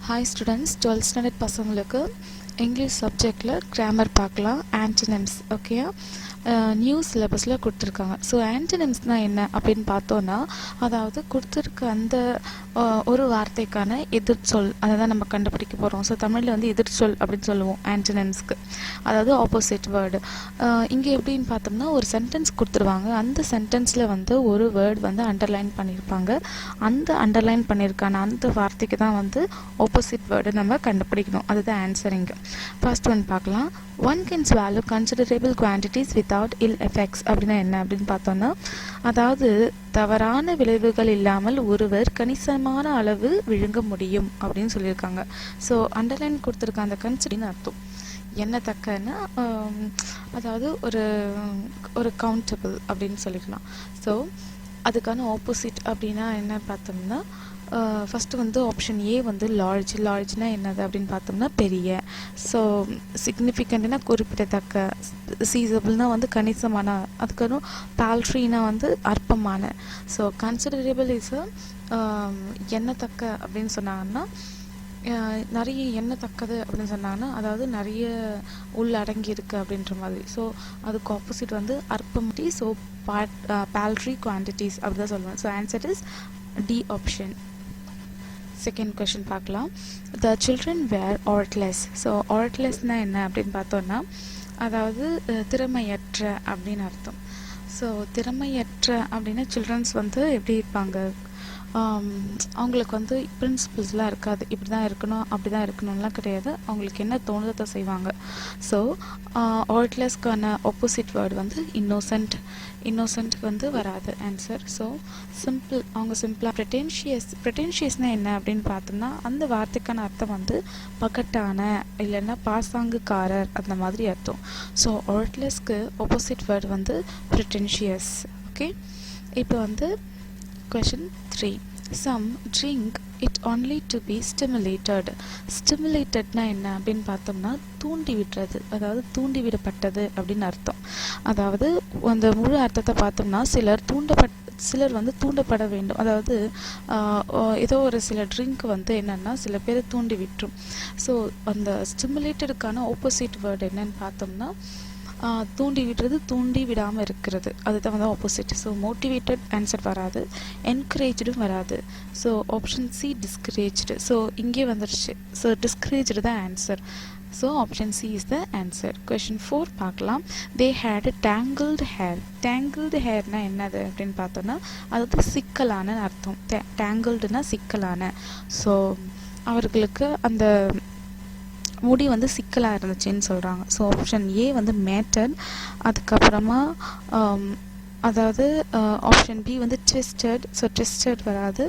Hi students, 12th standard பசங்களுக்கு English சப்ஜெக்டில் grammar பார்க்கலாம். ஆன்டனிம்ஸ் ஓகேயா, நியூ சிலபஸில் கொடுத்துருக்காங்க. ஸோ ஆன்டனிம்ஸ்னால் என்ன அப்படின்னு பார்த்தோன்னா, அதாவது கொடுத்துருக்க அந்த ஒரு வார்த்தைக்கான எதிர்ச்சொல் அதை தான் நம்ம கண்டுபிடிக்க போகிறோம். ஸோ தமிழில் வந்து எதிர்ச்சொல் அப்படின்னு சொல்லுவோம் ஆன்டனிம்ஸ்க்கு, அதாவது ஆப்போசிட் வேர்டு. இங்கே எப்படின்னு பார்த்தோம்னா, ஒரு சென்டென்ஸ் கொடுத்துருவாங்க. அந்த சென்டென்ஸில் வந்து ஒரு வேர்டு வந்து அண்டர்லைன் பண்ணியிருப்பாங்க. அந்த அண்டர்லைன் பண்ணியிருக்கான அந்த வார்த்தைக்கு தான் வந்து ஆப்போசிட் வேர்டு நம்ம கண்டுபிடிக்கணும். அதுதான் ஆன்சரிங். ஃபர்ஸ்ட் ஒன் பார்க்கலாம். One can swallow considerable quantities without ill effects அப்படின்னா என்ன அப்படின்னு பார்த்தோன்னா, அதாவது தவறான விளைவுகள் இல்லாமல் ஒருவர் கணிசமான அளவு விழுங்க முடியும் அப்படின்னு சொல்லியிருக்காங்க. ஸோ அண்டர்லைன் கொடுத்துருக்க அந்த கன்சிடர்னு அர்த்தம் என்ன தக்கன்னா, அதாவது ஒரு கவுண்டபிள் அப்படின்னு சொல்லிக்கலாம். ஸோ அதுக்கான ஆப்போசிட் அப்படின்னா என்ன பார்த்தோம்னா, ஃபஸ்ட்டு வந்து ஆப்ஷன் ஏ வந்து லார்ஜ்னா என்னது அப்படின்னு பார்த்தோம்னா பெரிய. ஸோ சிக்னிஃபிகண்ட்னா குறிப்பிடத்தக்க, சீசபிள்னா வந்து கணிசமான, அதுக்கப்புறம் பால்ட்ரினா வந்து அற்பமான. ஸோ கன்சிடரபிள் இஸ் எண்ணத்தக்க அப்படின்னு சொன்னாங்கன்னா, நிறைய எண்ணத்தக்கது அப்படின்னு சொன்னாங்கன்னா, அதாவது நிறைய உள்ளடங்கி இருக்குது அப்படின்ற மாதிரி. ஸோ அதுக்கு ஆப்போசிட் வந்து அற்பமட்டி. ஸோ பால்ட்ரி குவான்டிட்டிஸ் அப்படி தான் சொல்லுவேன். So answer is D option. Second question பார்க்கலாம். The children were artless. So ஆர்ட்லெஸ்னால் என்ன அப்படின்னு பார்த்தோன்னா, அதாவது திறமையற்ற அப்படின்னு அர்த்தம். ஸோ திறமையற்ற அப்படின்னா சில்ட்ரன்ஸ் வந்து எப்படி இருப்பாங்க, அவங்களுக்கு வந்து பிரின்சிபல்ஸ்லாம் இருக்காது. இப்படி தான் இருக்கணும் அப்படி தான் இருக்கணும்லாம் கிடையாது. அவங்களுக்கு என்ன தோணுதத்தை செய்வாங்க. ஸோ ஆர்ட்லெஸ்க்கான ஆப்போசிட் வேர்டு வந்து இன்னோசென்ட்க்கு வந்து வராது ஆன்சர். ஸோ சிம்பிள், அவங்க சிம்பிளாக ப்ரெட்டென்ஷியஸ்னால் என்ன அப்படின்னு பார்த்தோம்னா, அந்த வார்த்தைக்கான அர்த்தம் வந்து பகட்டான இல்லைன்னா பாசாங்குக்காரர் அந்த மாதிரி அர்த்தம். ஸோ ஆர்ட்லெஸ்க்கு ஆப்போசிட் வேர்டு வந்து ப்ரெட்டென்ஷியஸ். ஓகே, இப்போ வந்து Question 3. Some drink it only to be stimulated. Stimulatedனா என்ன அப்படின்னு பார்த்தோம்னா, தூண்டி விடுறது, அதாவது தூண்டி விடப்பட்டது அப்படின்னு அர்த்தம். அதாவது அந்த முழு அர்த்தத்தை பார்த்தோம்னா, சிலர் வந்து தூண்டப்பட வேண்டும். அதாவது ஏதோ ஒரு சில ட்ரிங்க் வந்து என்னென்னா சில பேரை தூண்டி விட்டுரும். ஸோ அந்த ஸ்டிமுலேட்டடுக்கான ஆப்போசிட் வேர்டு என்னன்னு பார்த்தோம்னா, தூண்டி விடுறது, தூண்டி விடாமல் இருக்கிறது, அதுதான் வந்து ஆப்போசிட். ஸோ மோட்டிவேட்டட் ஆன்சர் வராது, என்கரேஜ்டும் வராது. So option C discouraged. So இங்கே வந்துடுச்சு. ஸோ டிஸ்கரேஜ்டு தான் answer. So option C is the answer. Question 4 பார்க்கலாம். They had tangled hair. Tangled ஹேர்னா என்னது அப்படின்னு பார்த்தோன்னா, அதாவது சிக்கலான அர்த்தம். டேங்கிள்டுனா சிக்கலான. ஸோ அவர்களுக்கு அந்த முடி வந்து சிக்கலாக இருந்துச்சுன்னு சொல்கிறாங்க. ஸோ ஆப்ஷன் ஏ வந்து மேட்டட். அதுக்கப்புறமா அதாவது ஆப்ஷன் பி வந்து ட்விஸ்டட். ஸோ ட்விஸ்டட் வராது.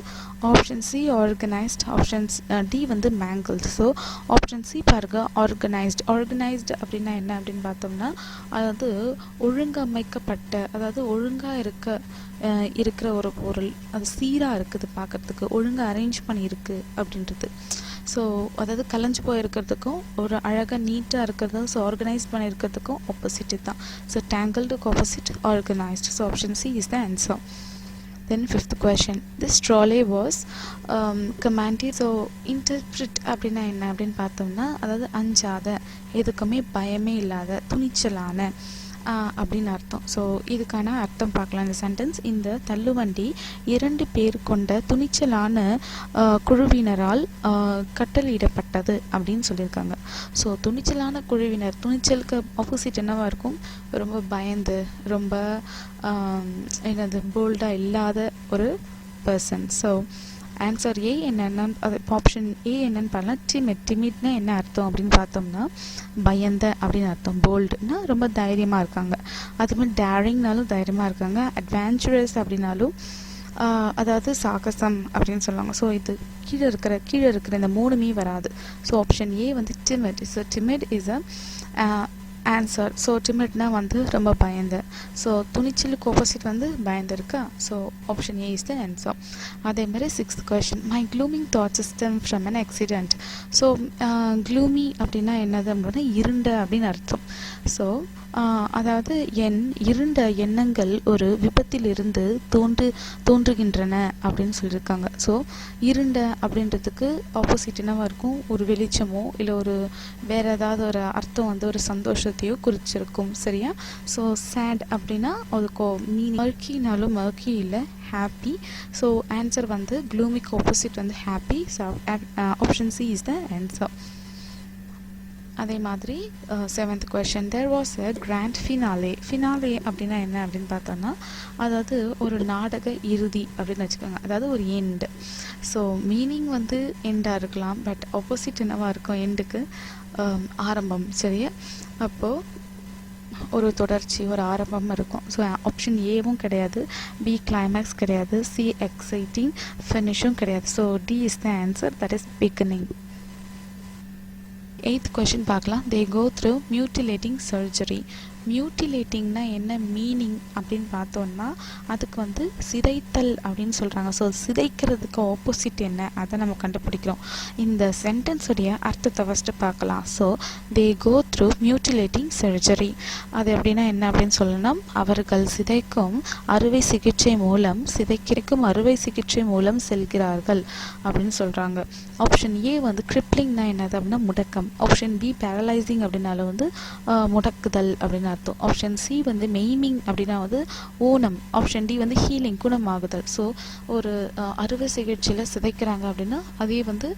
Option C organised. Options D வந்து மேங்கிள்டு. ஸோ ஆப்ஷன் சி பாருங்க, ஆர்கனைஸ்டு அப்படின்னா என்ன அப்படின்னு பார்த்தோம்னா, அதாவது ஒழுங்கமைக்கப்பட்ட, அதாவது ஒழுங்காக இருக்கிற ஒரு பொருள், அது சீராக இருக்குது, பார்க்குறதுக்கு ஒழுங்காக அரேஞ்ச் பண்ணியிருக்கு அப்படின்றது. ஸோ அதாவது கலைஞ்சு போயிருக்கிறதுக்கும் ஒரு அழகாக நீட்டாக இருக்கிறதும், ஸோ ஆர்கனைஸ் பண்ணியிருக்கிறதுக்கும் ஆப்போசிட் தான். ஸோ டேங்கிள்டுக்கு opposite organised. So option C is the answer. Then fifth question. This trolley was commanded. So interpret அப்படின்னா என்ன அப்படின்னு பார்த்தோம்னா, அதாவது அஞ்சாத, எதுக்குமே பயமே இல்லாத, துணிச்சலான அப்படின்னு அர்த்தம். ஸோ இதுக்கான அர்த்தம் பார்க்கலாம். இந்த சென்டென்ஸ், இந்த தள்ளுவண்டி 2 பேர் கொண்ட துணிச்சலான குழுவினரால் கட்டளையிடப்பட்டது அப்படின்னு சொல்லியிருக்காங்க. ஸோ துணிச்சலான குழுவினர், துணிச்சலுக்கு ஆப்போசிட் என்னவா இருக்கும், ரொம்ப பயந்து, ரொம்ப என்னது போல்டாக இல்லாத ஒரு பர்சன். ஸோ ஆன்சர் ஏ என்னென்னு, அது ஆப்ஷன் ஏ என்னன்னு பாருங்கள். டிமிட்னா என்ன அர்த்தம் அப்படின்னு பார்த்தோம்னா, பயந்த அப்படின்னு அர்த்தம். போல்டுனா ரொம்ப தைரியமாக இருக்காங்க. அதுமாதிரி டேரிங்னாலும் தைரியமாக இருக்காங்க. அட்வென்ச்சரஸ் அப்படின்னாலும் அதாவது சாகசம் அப்படின்னு சொல்லுவாங்க. ஸோ இது கீழே இருக்கிற இந்த 3மே வராது. ஸோ ஆப்ஷன் ஏ வந்து timid. So timid is answer. So டிமிட்னா வந்து ரொம்ப பயந்த. ஸோ துணிச்சலுக்கு ஆப்போசிட் வந்து பயந்துருக்கா. So option A is the answer. அதே மாதிரி 6th question, my glooming thoughts stem from an accident. So gloomy அப்படின்னா என்னது அப்படின்னா இருண்ட அப்படின்னு அர்த்தம். ஸோ அதாவது இருண்ட எண்ணங்கள் ஒரு விபத்திலிருந்து தோன்றுகின்றன அப்படின்னு சொல்லியிருக்காங்க. ஸோ இருண்ட அப்படின்றதுக்கு ஆப்போசிட் என்னவா இருக்கும், ஒரு வெளிச்சமோ இல்லை ஒரு வேற ஏதாவது ஒரு அர்த்தம் வந்து ஒரு சந்தோஷத்தையோ குறிச்சிருக்கும். சரியா. ஸோ சேட் அப்படின்னா அதுக்கு மீனிங் மர்க்கினாலும் மர்க்கி இல்லை, ஹாப்பி. ஸோ ஆன்சர் வந்து க்ளூமிக்கு ஆப்போசிட் வந்து happy. So option C is the answer. அதே மாதிரி 7th question, there was a grand finale. Finale அப்படின்னா என்ன அப்படின்னு பார்த்தோன்னா அதாவது ஒரு நாடக இறுதி அப்படின்னு வச்சுக்கோங்க, அதாவது ஒரு எண்டு. ஸோ மீனிங் வந்து எண்டாக இருக்கலாம், பட் ஆப்போசிட் என்னவாக இருக்கும் எண்டுக்கு, ஆரம்பம். சரியா. அப்போது ஒரு தொடர்ச்சி, ஒரு ஆரம்பம் இருக்கும். ஸோ ஆப்ஷன் ஏவும் கிடையாது, பி கிளைமேக்ஸ் கிடையாது, சி எக்ஸைட்டிங் ஃபினிஷும் கிடையாது. So D is the answer, that is beginning. 8th question பார்க்கலாம். They go through mutilating surgery. மியூட்டிலேட்டிங்னா என்ன மீனிங் அப்படின்னு பார்த்தோன்னா அதுக்கு வந்து சிதைத்தல் அப்படின்னு சொல்கிறாங்க. ஸோ சிதைக்கிறதுக்கு ஆப்போசிட் என்ன அதை நம்ம கண்டுபிடிக்கிறோம். இந்த சென்டென்ஸுடைய அர்த்தத்தை ஃபஸ்ட்டு பார்க்கலாம். So they go through mutilating surgery, அது எப்படின்னா என்ன அப்படின்னு சொல்லணும், அவர்கள் சிதைக்கும் அறுவை சிகிச்சை மூலம் செல்கிறார்கள் அப்படின்னு சொல்கிறாங்க. ஆப்ஷன் ஏ வந்து கிரிப்ளிங்னா என்னது அப்படின்னா முடக்கம். ஆப்ஷன் பி பேரலைசிங் அப்படின்னால வந்து முடக்குதல் அப்படின்னு அர்த்தம். ஆப்ஷன் சி வந்து மெய்மிங் அப்படின்னா வந்து ஊனம். ஆப்ஷன் டி வந்து ஹீலிங், குணமாகுதல். ஸோ ஒரு அறுவை சிகிச்சையில் சிதைக்கிறாங்க அப்படின்னா அதே வந்து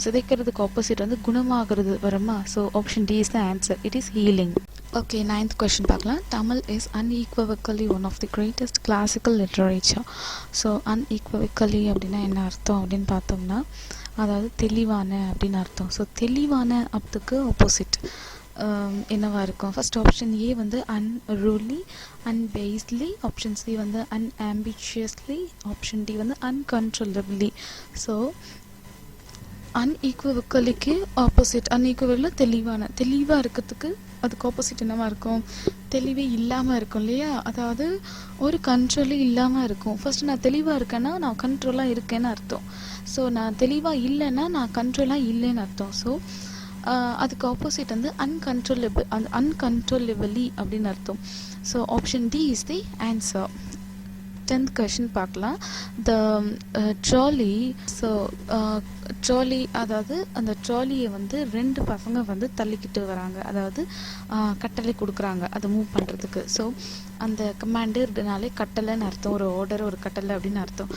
சிதைக்கிறதுக்கு ஆப்போசிட் வந்து குணமாகிறது வருமா. So option D is the answer, it is healing. Okay, 9th question பார்க்கலாம். Tamil is unequivocally one of the greatest classical literature. So unequivocally அப்படின்னா என்ன அர்த்தம் அப்படின்னு பார்த்தோம்னா அதாவது தெளிவான அப்படின்னு அர்த்தம். ஸோ தெளிவான அதுக்கு ஆப்போசிட் என்னவா இருக்கும். ஃபர்ஸ்ட் ஆப்ஷன் ஏ வந்து அன்ரூலி, அன்பேஸ்லி. ஆப்ஷன் சி வந்து அன்ஆம்பிஷியஸ்லி. ஆப்ஷன் டி வந்து அன்கண்ட்ரோலபிளி. ஸோ அன்ஈக்குவலிக்கு ஆப்போசிட், அன்ஈக்குவலில் தெளிவாக இருக்கிறதுக்கு அதுக்கு ஆப்போசிட் என்னவா இருக்கும், தெளிவே இல்லாமல் இருக்கும் இல்லையா. அதாவது ஒரு கண்ட்ரோலே இல்லாமல் இருக்கும். ஃபர்ஸ்ட் நான் தெளிவாக இருக்கேன்னா நான் கண்ட்ரோலாக இருக்கேன்னு அர்த்தம். ஸோ நான் தெளிவாக இல்லைன்னா நான் கண்ட்ரோலாக இல்லைன்னு அர்த்தம். ஸோ அதுக்கு ஆப்போசிட் வந்து அன்கண்ட்ரோலபிளி அப்படின்னு அர்த்தம். So option D is the answer. 10th question பார்க்கலாம். The trolley. ஸோ ட்ராலி அதாவது அந்த ட்ராலியை வந்து 2 பசங்க வந்து தள்ளிக்கிட்டு வராங்க, அதாவது கட்டளை கொடுக்குறாங்க அதை மூவ் பண்ணுறதுக்கு. ஸோ அந்த கமாண்டர்னாலே கட்டளைன்னு அர்த்தம், ஒரு ஆர்டர், ஒரு கட்டளை அப்படின்னு அர்த்தம்.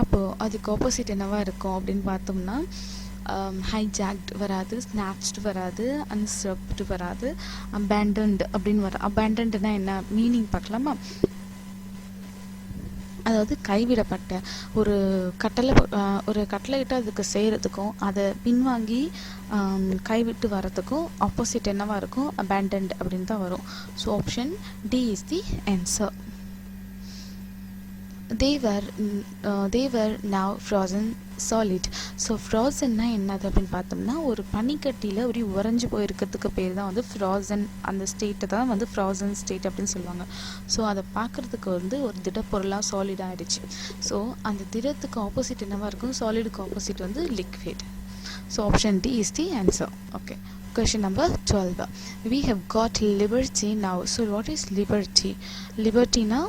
அப்போது அதுக்கு ஆப்போசிட் என்னவா இருக்கும் அப்படின்னு பார்த்தோம்னா ஹைஜாக்ட் வராது, ஸ்நாச்டு வராது, அன்ஸ்டப்டு வராது, அபேண்டன்ட் அப்படின்னு வர. அபேண்டன்ட்னா என்ன மீனிங் பார்க்கலாமா. அதாவது கைவிடப்பட்ட ஒரு கட்டளையிட்டு அதுக்கு செய்கிறதுக்கும் அதை பின்வாங்கி கைவிட்டு வரதுக்கும் ஆப்போசிட் என்னவா இருக்கும், அபேண்டன்ட் அப்படின்னு தான் வரும். So option D is the answer. they were now frozen solid. So ஃப்ராசன்னா என்னது அப்படின்னு பார்த்தோம்னா ஒரு பனிக்கட்டியில் ஒரு உறைஞ்சி போயிருக்கிறதுக்கு பேர் தான் வந்து ஃப்ராசன். அந்த ஸ்டேட்டை தான் வந்து ஃப்ராசன் ஸ்டேட் அப்படின்னு சொல்லுவாங்க. ஸோ அதை பார்க்குறதுக்கு வந்து ஒரு திடப்பொருளாக சாலிட் ஆகிடுச்சு. ஸோ அந்த திடத்துக்கு ஆப்போசிட் என்னவாக இருக்கும், சாலிடுக்கு ஆப்போசிட் வந்து liquid. So option D is the answer. Okay, question number 12. We have got liberty now. So what is liberty? Liberty na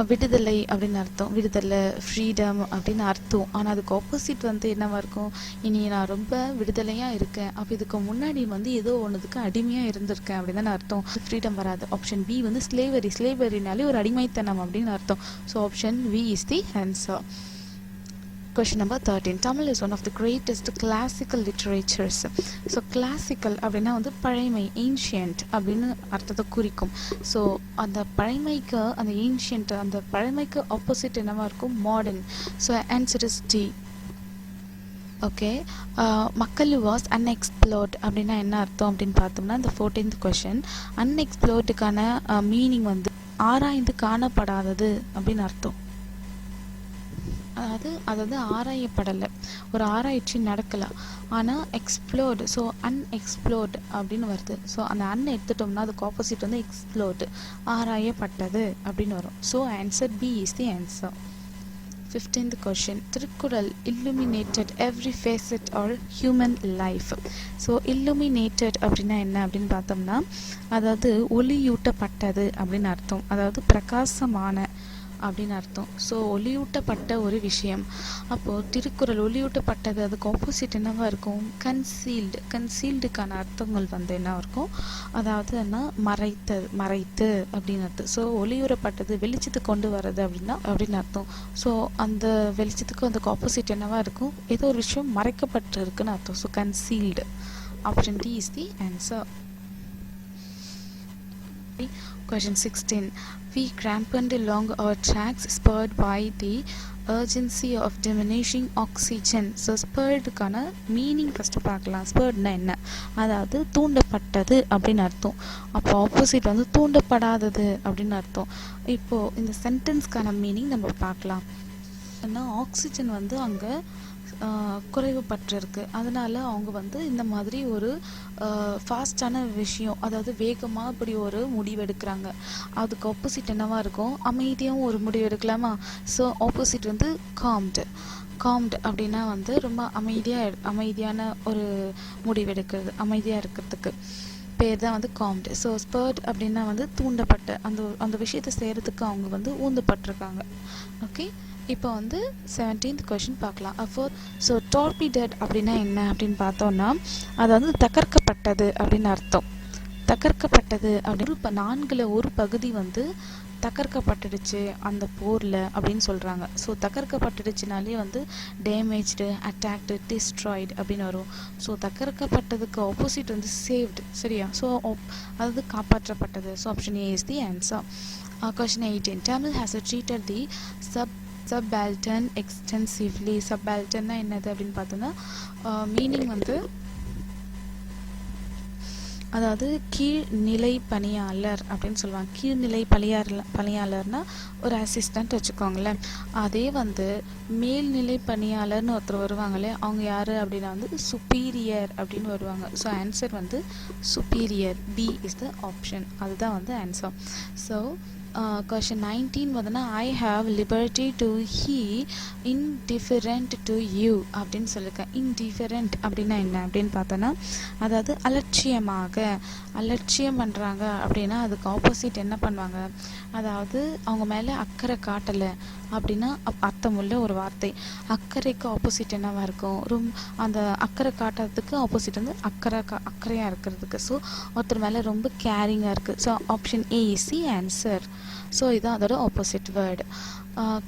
விடுதலை அப்படின்னு அர்த்தம். விடுதலை, ஃப்ரீடம் அப்படின்னு அர்த்தம். ஆனால் அதுக்கு ஆப்போசிட் வந்து என்னவா இருக்கும், இனி நான் ரொம்ப விடுதலையாக இருக்கேன், அப்போ இதுக்கு முன்னாடி வந்து ஏதோ ஒன்றுக்கு அடிமையாக இருந்திருக்கேன் அப்படின்னு தானே அர்த்தம். ஃப்ரீடம் வராது. ஆப்ஷன் பி வந்து ஸ்லேவரினாலே ஒரு அடிமைத்தனம் அப்படின்னு அர்த்தம். So option B is the answer. Question number 13. Tamil is one of the greatest classical literatures. So classical அப்படின்னா வந்து பழைமை, ancient அப்படின்னு அர்த்தத்தை குறிக்கும். ஸோ அந்த பழைமைக்கு, அந்த ancient, அந்த பழைமைக்கு ஆப்போசிட் என்னவா இருக்கும், modern. So answer is D. Okay, மக்கள் வாஸ் அன்எக்ஸ்ப்ளோர்ட் அப்படின்னா என்ன அர்த்தம் அப்படின்னு பார்த்தோம்னா இந்த 14th கொஷின், அன்எக்ஸ்ப்ளோர்டுக்கான மீனிங் வந்து ஆராய்ந்து காணப்படாதது அப்படின்னு அர்த்தம். அதாவது ஆராயப்படலை, ஒரு ஆராய்ச்சி நடக்கலாம், ஆனால் எக்ஸ்ப்ளோர்டு, ஸோ அன்எக்ஸ்ப்ளோர்டு அப்படின்னு வருது. ஸோ அந்த எடுத்துட்டோம்னா அதுக்கு ஆப்போசிட் வந்து எக்ஸ்ப்ளோர்டு, ஆராயப்பட்டது அப்படின்னு வரும். So answer B is the answer. 15th question. Tirukkural illuminated every facet of human life. So illuminated அப்படின்னா என்ன அப்படின்னு பார்த்தோம்னா, அதாவது ஒளியூட்டப்பட்டது அப்படின்னு அர்த்தம், அதாவது பிரகாசமான அப்படின்னு அர்த்தம். ஸோ ஒளியூட்டப்பட்ட ஒரு விஷயம். அப்போது திருக்குறள் ஒளியூட்டப்பட்டது, அதுக்கு ஆப்போசிட் என்னவா இருக்கும்? கன்சீல்டுக்கான அர்த்தங்கள் வந்து என்ன இருக்கும்? அதாவது என்ன? மறைத்து அப்படின்னு அர்த்தம். ஸோ ஒளியூறப்பட்டது, வெளிச்சத்துக்கு கொண்டு வர்றது அப்படின்னு அர்த்தம். ஸோ அந்த வெளிச்சத்துக்கு அதுக்கு ஆப்போசிட் என்னவா இருக்கும்? ஏதோ ஒரு விஷயம் மறைக்கப்பட்டு இருக்குன்னு அர்த்தம். So concealed. Option D is the answer. Question 16. We cramponed along our tracks spurred by the urgency of diminishing oxygen. So ஸ்பர்டுக்கான மீனிங் ஃபஸ்ட்டு பார்க்கலாம். ஸ்பர்ட்னா என்ன? அதாவது தூண்டப்பட்டது அப்படின்னு அர்த்தம். அப்போ ஆப்போசிட் வந்து தூண்டப்படாதது அப்படின்னு அர்த்தம். இப்போது இந்த சென்டென்ஸ்க்கான மீனிங் நம்ம பார்க்கலாம். ஏன்னா ஆக்சிஜன் வந்து அங்கே குறைவுபட்டிருக்கு, அதனால அவங்க வந்து இந்த மாதிரி ஒரு ஃபாஸ்டான விஷயம், அதாவது வேகமாக இப்படி ஒரு முடிவு எடுக்கிறாங்க. அதுக்கு ஆப்போசிட் என்னவா இருக்கும்? அமைதியாகவும் ஒரு முடிவு எடுக்கலாமா? ஸோ ஆப்போசிட் வந்து காம்டு அப்படின்னா வந்து ரொம்ப அமைதியான ஒரு முடிவு எடுக்கிறது, அமைதியாக இருக்கிறதுக்கு பேர் தான் வந்து காம்டு. ஸோ ஸ்பர்ட் அப்படின்னா வந்து தூண்டப்பட்ட அந்த விஷயத்தை செய்கிறதுக்கு அவங்க வந்து ஊந்தப்பட்டிருக்காங்க. ஓகே, இப்போ வந்து 17th question பார்க்கலாம். ஸோ டார்பிடட் அப்படின்னா என்ன அப்படின்னு பார்த்தோம்னா, அது வந்து தகர்க்கப்பட்டது அப்படின்னு அர்த்தம். தகர்க்கப்பட்டது அப்படின்னு 4ல் ஒரு பகுதி வந்து தகர்க்கப்பட்டுடுச்சு அந்த போரில் அப்படின்னு சொல்கிறாங்க. ஸோ தகர்க்கப்பட்டுடுச்சுனாலே வந்து டேமேஜ்டு, அட்டாக்டு, டிஸ்ட்ராய்டு அப்படின்னு வரும். ஸோ தகர்க்கப்பட்டதுக்கு ஆப்போசிட் வந்து சேவ்டு, சரியா? ஸோ அதாவது காப்பாற்றப்பட்டது. So option A is the answer. Question 18. Tamil has treated the subaltern extensively. சப்பால்டர்னா என்னது அப்படின்னு பார்த்தோன்னா, மீனிங் வந்து அதாவது கீழ்நிலை பணியாளர் அப்படின்னு சொல்லுவாங்க. கீழ்நிலை பணியாளர்னா ஒரு அசிஸ்டன்ட் வச்சுக்கோங்களேன். அதே வந்து மேல்நிலை பணியாளர்னு ஒருத்தர் வருவாங்களே, அவங்க யார் அப்படின்னா வந்து சுப்பீரியர் அப்படின்னு வருவாங்க. ஸோ ஆன்சர் வந்து superior. B is the option. அதுதான் வந்து ஆன்சர். ஸோ question 19 வந்துன்னா, I have liberty to he indifferent to you அப்படின்னு சொல்லியிருக்கேன். இன்டிஃபரெண்ட் அப்படின்னா என்ன அப்படின்னு பார்த்தோன்னா, அதாவது அலட்சியம் பண்ணுறாங்க அப்படின்னா அதுக்கு ஆப்போசிட் என்ன பண்ணுவாங்க? அதாவது அவங்க மேலே அக்கறை காட்டலை அப்படின்னா அர்த்தமுள்ள ஒரு வார்த்தை. அக்கறைக்கு ஆப்போசிட் என்னவா இருக்கும்? அந்த அக்கறை காட்டுறதுக்கு ஆப்போசிட் வந்து அக்கறையாக இருக்கிறதுக்கு. ஸோ ஒருத்தர் மேலே ரொம்ப கேரிங்காக இருக்குது. So option A is the answer. So இதுதான் அதோட opposite word.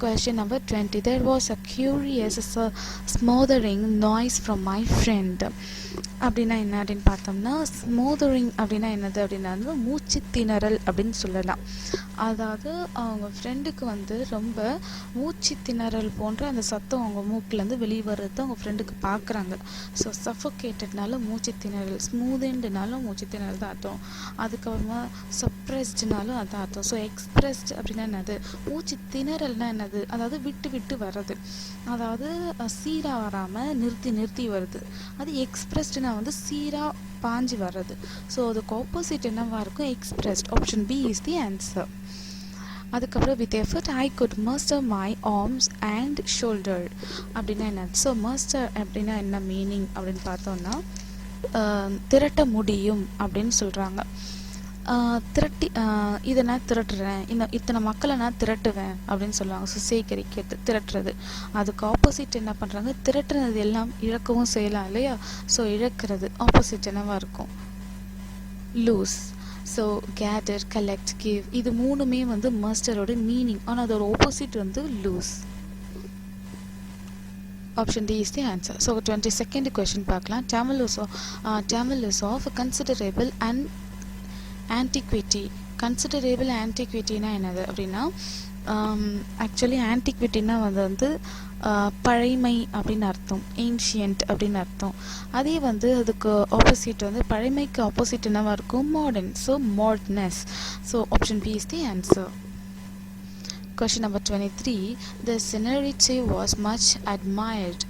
Question number 20. There was a curious smothering noise from my friend. அப்படின்னா என்ன அப்படின்னு பார்த்தோம்னா, ஸ்மோதரிங் அப்படின்னா என்னது அப்படின்னா வந்து மூச்சு திணறல் அப்படின்னு சொல்லலாம். அதாவது அவங்க ஃப்ரெண்டுக்கு வந்து ரொம்ப மூச்சு திணறல் போன்ற அந்த சத்தம் அவங்க மூக்கிலேருந்து வெளிவரது அவங்க ஃப்ரெண்டுக்கு பார்க்குறாங்க. ஸோ சஃபோகேட்டட்னால மூச்சு திணறல், ஸ்மூதன்டுனாலும் மூச்சு திணறல் தான் அர்த்தம். அதுக்கப்புறமா சப்ரெஸ்டுனாலும் அதான் அர்த்தம். ஸோ எக்ஸ்பிரஸ்ட் அப்படின்னா என்னது? மூச்சு திணறல்னா என்னது? அதாவது விட்டு வர்றது, அதாவது சீராக வராமல் நிறுத்தி வருது. அது எக்ஸ்பிரஸ்டுனா வந்து சீராக பாஞ்சு வர்றது. ஸோ அதுக்கு ஆப்போசிட் என்னவா இருக்கும்? Expressed. Option B is the answer. அதுக்கப்புறம் with effort I could muster my arms and shoulder அப்படின்னா என்ன? ஸோ மஸ்டர் அப்படின்னா என்ன மீனிங் அப்படின்னு பார்த்தோம்னா, திரட்ட முடியும் அப்படின்னு சொல்கிறாங்க. இதை நான் திரட்டுறேன், இத்தனை மக்களை நான் திரட்டுவேன் அப்படின்னு சொல்லுவாங்க. ஸோ சேகரிக்கிறது, திரட்டுறது. அதுக்கு ஆப்போசிட் என்ன பண்ணுறாங்க? திரட்டுறது எல்லாம் இழக்கவும் செய்யலாம் இல்லையா? ஸோ இழக்கிறது ஆப்போசிட் என்னவா இருக்கும்? Lose. So gather, collect, give, இது மூணுமே வந்து மஸ்டரோட மீனிங். ஆனால் அதோட ஆப்போசிட் வந்து lose. Option D is the answer. So 22nd question பார்க்கலாம். Tamil is of considerable and antiquity. Considerable ஆன்டிக்விட்டினா என்னது அப்படின்னா, ஆக்சுவலி ஆன்டிக்விட்டினா வந்து பழைமை அப்படின்னு அர்த்தம், ஏன்ஷியன்ட் அப்படின்னு அர்த்தம். அதே வந்து அதுக்கு ஆப்போசிட் வந்து பழைமைக்கு ஆப்போசிட் என்னவா இருக்கும்? Modern. So modernness. So option B is the answer. Question number 23. The seniority was much admired.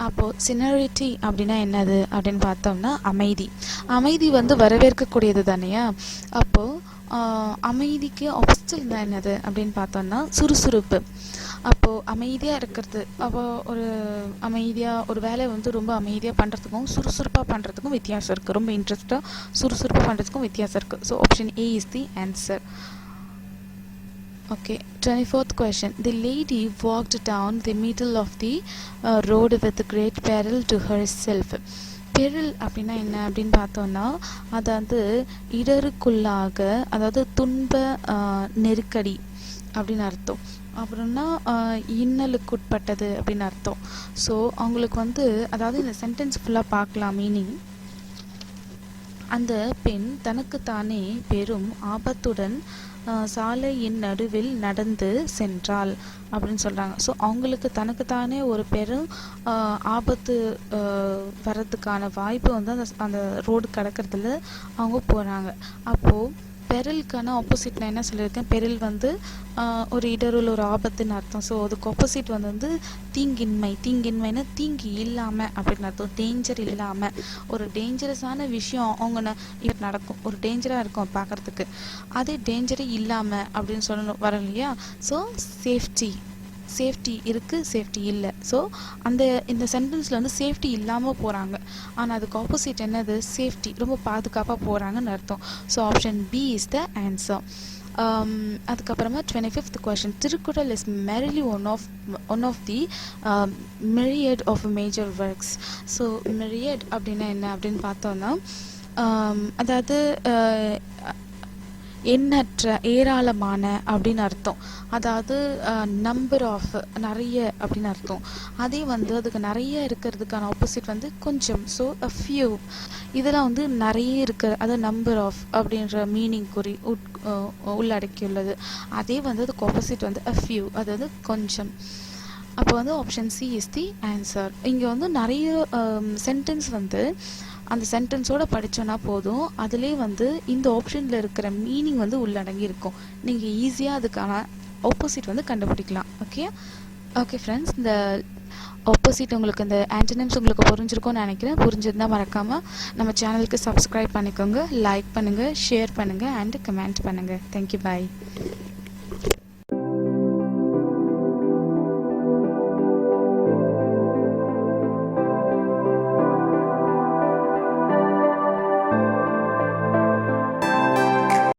அப்போ seniority அப்படின்னா என்னது அப்படின்னு பார்த்தோம்னா அமைதி. அமைதி வந்து வரவேற்கக்கூடியது தானேயா. அப்போ அமைதிக்கு ஆப்போசிட் தான் என்னது அப்படின்னு பார்த்தோம்னா சுறுசுறுப்பு. அப்போது அமைதியாக இருக்கிறது, அப்போ ஒரு அமைதியாக ஒரு வேலையை வந்து ரொம்ப அமைதியாக பண்ணுறதுக்கும் சுறுசுறுப்பாக பண்ணுறதுக்கும் வித்தியாசம் இருக்குது. ரொம்ப இன்ட்ரெஸ்ட்டாக சுறுசுறுப்பாக பண்ணுறதுக்கும் வித்தியாசம் இருக்குது. So option A is the answer. Okay, 24th question. The lady walked down the middle of the road with great peril to herself. பெரில் அப்படின்னா என்ன அப்படின்னு பார்த்தோன்னா அதாவது இடருக்குள்ளாக, அதாவது துன்ப நெருக்கடி அப்படின்னு அர்த்தம். அப்புறம்னா இன்னலுக்குட்பட்டது அப்படின்னு அர்த்தம். ஸோ அவங்களுக்கு வந்து அதாவது இந்த சென்டென்ஸ் ஃபுல்லாக பார்க்கலாம் மீனிங். அந்த பெண் தனக்குத்தானே பெரும் ஆபத்துடன் சாலையின் நடுவில் நடந்து சென்றாள் அப்படின்னு சொல்கிறாங்க. ஸோ அவங்களுக்கு தனக்குத்தானே ஒரு பெரும் ஆபத்து வர்றதுக்கான வாய்ப்பு வந்து அந்த ரோடு கடக்கிறதுல அவங்க போகிறாங்க. அப்போது பெரிலுக்கான ஆப்போசிட் நான் என்ன சொல்லியிருக்கேன், பெரில் வந்து ஒரு இடருள், ஒரு ஆபத்துன்னு அர்த்தம். ஸோ அதுக்கு ஆப்போசிட் வந்து தீங்கின்மை. தீங்கின்மைன்னா தீங்கி இல்லாமல் அப்படின்னு அர்த்தம். டேஞ்சர் இல்லாமல், ஒரு டேஞ்சரஸான விஷயம் அவங்க நடக்கும், ஒரு டேஞ்சராக இருக்கும் பார்க்குறதுக்கு. அதே டேஞ்சரே இல்லாமல் அப்படின்னு சொல்லணும் வர இல்லையா. ஸோ சேஃப்டி இருக்குது, சேஃப்டி இல்லை. ஸோ இந்த சென்டென்ஸில் வந்து சேஃப்டி இல்லாமல் போகிறாங்க, ஆனால் அதுக்கு ஆப்போசிட் என்னது, சேஃப்டி, ரொம்ப பாதுகாப்பாக போகிறாங்கன்னு அர்த்தம். So option B is the answer. அதுக்கப்புறமா 25th question. Tirukkural is merely one of the myriad of major works. So myriad அப்படின்னா என்ன அப்படின்னு பார்த்தோன்னா அதாவது எண்ணற்ற, ஏராளமான அப்படின்னு அர்த்தம். அதாவது நம்பர் ஆஃப், நிறைய அப்படின்னு அர்த்தம். அதே வந்து அதுக்கு நிறைய இருக்கிறதுக்கான ஆப்போசிட் வந்து கொஞ்சம். ஸோ a few, இதெல்லாம் வந்து நிறைய இருக்கிற, அதாவது நம்பர் ஆஃப் அப்படின்ற மீனிங் உள்ளடக்கியுள்ளது. அதே வந்து அதுக்கு ஆப்போசிட் வந்து a few, அதாவது கொஞ்சம். அப்போ வந்து option C is the answer. இங்கே வந்து நிறைய சென்டென்ஸ் வந்து அந்த சென்டென்ஸோடு படித்தோன்னா போதும், அதுலேயே வந்து இந்த ஆப்ஷனில் இருக்கிற மீனிங் வந்து உள்ளடங்கி இருக்கும். நீங்கள் ஈஸியாக அதுக்கான ஆப்போசிட் வந்து கண்டுபிடிக்கலாம். ஓகே ஃப்ரெண்ட்ஸ், இந்த ஆப்போசிட் உங்களுக்கு, இந்த ஆன்டனிம்ஸ் உங்களுக்கு புரிஞ்சிருக்கும்னு நினைக்கிறேன். புரிஞ்சதுன்னா மறக்காமல் நம்ம சேனலுக்கு சப்ஸ்கிரைப் பண்ணிக்கோங்க, லைக் பண்ணுங்கள், ஷேர் பண்ணுங்கள் அண்ட் கமெண்ட் பண்ணுங்கள். தேங்க்யூ, பாய்.